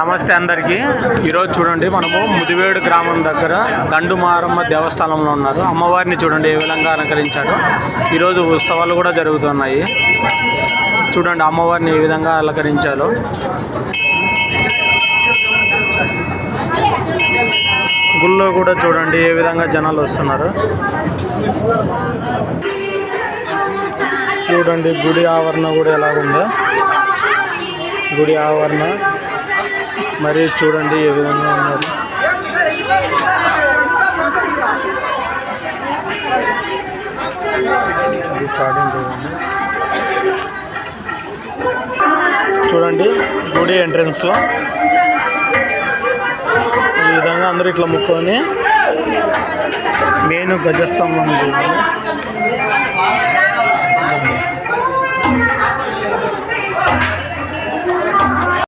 నమస్తే అందరికీ. ఈరోజు చూడండి మనము ముదివేడు గ్రామం దగ్గర దండుమారమ్మ దేవస్థానంలో ఉన్నారు. అమ్మవారిని చూడండి ఏ విధంగా అలంకరించారు. ఈరోజు ఉత్సవాలు కూడా జరుగుతున్నాయి. చూడండి అమ్మవారిని ఏ విధంగా అలంకరించాలో. గుళ్ళో కూడా చూడండి ఏ విధంగా జనాలు వస్తున్నారు. చూడండి గుడి ఆవరణ కూడా ఎలాగుందో. గుడి ఆవరణ మరి చూడండి ఏ విధంగా ఉన్నారు. చూడండి గుడి ఎంట్రన్స్లో ఈ విధంగా అందరూ ఇట్లా ముక్కొని మెయిన్ గజస్తంభం చూడండి.